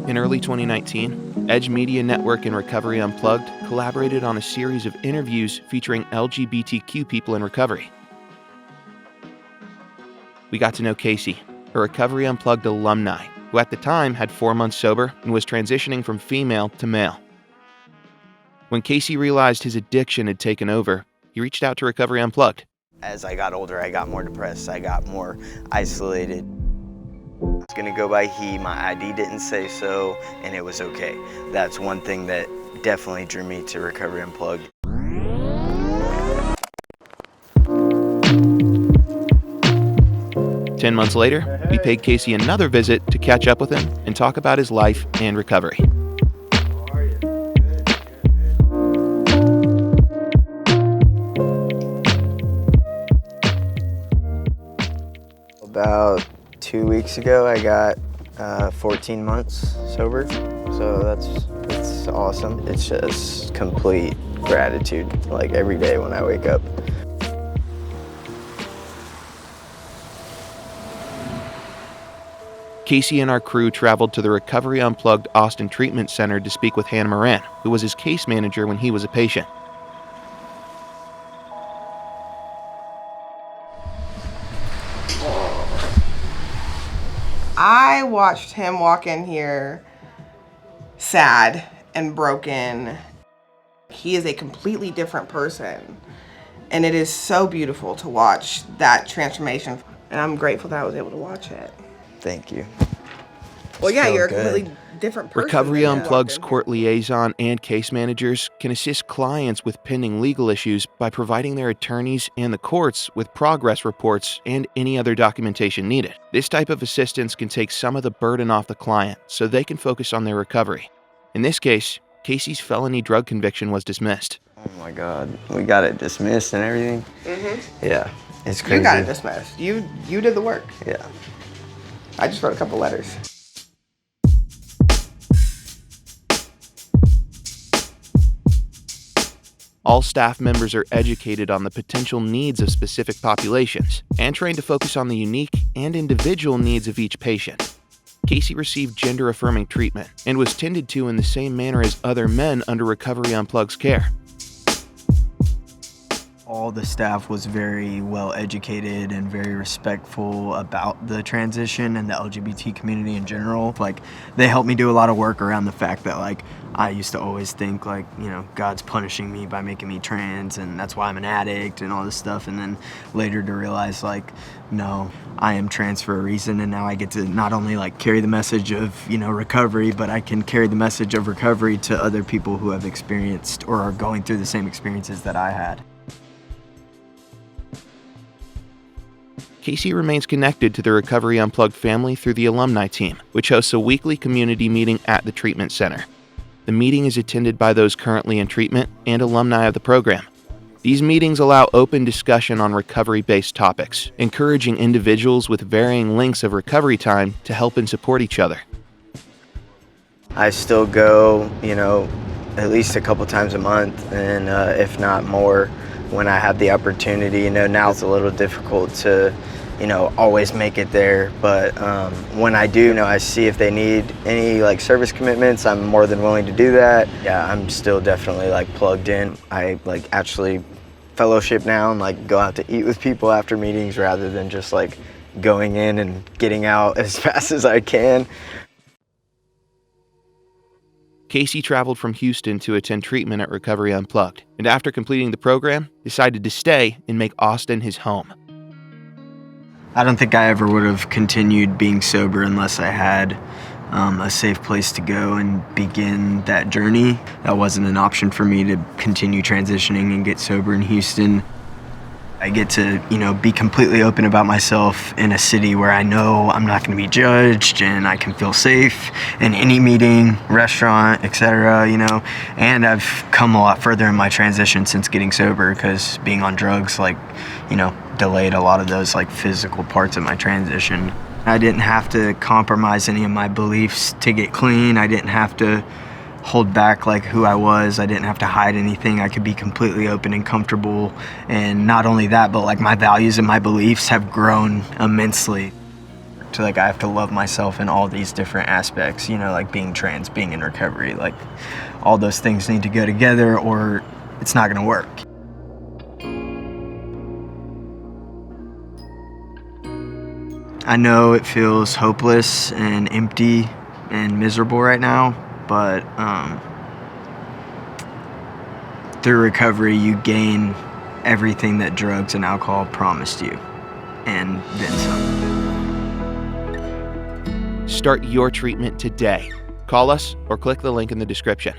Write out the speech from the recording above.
In early 2019, Edge Media Network and Recovery Unplugged collaborated on a series of interviews featuring LGBTQ people in recovery. We got to know Casey, a Recovery Unplugged alumni, who at the time had 4 months sober and was transitioning from female to male. When Casey realized his addiction had taken over, he reached out to Recovery Unplugged. As I got older, I got more depressed, I got more isolated. I was gonna go by he, my ID didn't say so, and it was okay. That's one thing that definitely drew me to Recovery Unplugged. "10 months later, we paid Casey another visit to catch up with him and talk about his life and recovery. How are you? Good. About 2 weeks ago, I got 14 months sober, so that's awesome. It's just complete gratitude, like every day when I wake up. Casey and our crew traveled to the Recovery Unplugged Austin Treatment Center to speak with Hannah Moran, who was his case manager when he was a patient. I watched him walk in here sad and broken. He is a completely different person, and it is so beautiful to watch that transformation, and I'm grateful that I was able to watch it. Thank you. Well, yeah, So you're good. a completely different person. Recovery than you Unplugged's walked in court liaison and case managers can assist clients with pending legal issues by providing their attorneys and the courts with progress reports and any other documentation needed. This type of assistance can take some of the burden off the client so they can focus on their recovery. In this case, Casey's felony drug conviction was dismissed. Oh my God, we got it dismissed and everything? Mm-hmm. Yeah, it's crazy. You got it dismissed. You did the work. Yeah. I just wrote a couple letters. All staff members are educated on the potential needs of specific populations and trained to focus on the unique and individual needs of each patient. Casey received gender-affirming treatment and was tended to in the same manner as other men under Recovery Unplugged's care. All the staff was very well educated and very respectful about the transition and the LGBT community in general. Like, they helped me do a lot of work around the fact that, like, I used to always think, like, you know, God's punishing me by making me trans and that's why I'm an addict and all this stuff. And then later to realize, like, no, I am trans for a reason, and now I get to not only, like, carry the message of, you know, recovery, but I can carry the message of recovery to other people who have experienced or are going through the same experiences that I had. Casey remains connected to the Recovery Unplugged family through the alumni team, which hosts a weekly community meeting at the treatment center. The meeting is attended by those currently in treatment and alumni of the program. These meetings allow open discussion on recovery-based topics, encouraging individuals with varying lengths of recovery time to help and support each other. I still go, you know, at least a couple times a month, and if not more, when I have the opportunity. You know, now it's a little difficult to, you know, always make it there, but when I do, you know, I see if they need any, like, service commitments, I'm more than willing to do that. Yeah, I'm still definitely, like, plugged in. I, like, actually fellowship now and, like, go out to eat with people after meetings rather than just, like, going in and getting out as fast as I can. Casey traveled from Houston to attend treatment at Recovery Unplugged, and after completing the program, decided to stay and make Austin his home. I don't think I ever would have continued being sober unless I had a safe place to go and begin that journey. That wasn't an option for me to continue transitioning and get sober in Houston. I get to, you know, be completely open about myself in a city where I know I'm not going to be judged and I can feel safe in any meeting, restaurant, etc., you know. And I've come a lot further in my transition since getting sober, because being on drugs, like, you know, delayed a lot of those, like, physical parts of my transition. I didn't have to compromise any of my beliefs to get clean. I didn't have to hold back like who I was. I didn't have to hide anything. I could be completely open and comfortable. And not only that, but like my values and my beliefs have grown immensely. To like I have to love myself in all these different aspects, you know, like being trans, being in recovery, like all those things need to go together or it's not going to work. I know it feels hopeless and empty and miserable right now, but through recovery, you gain everything that drugs and alcohol promised you, and then some. Start your treatment today. Call us or click the link in the description.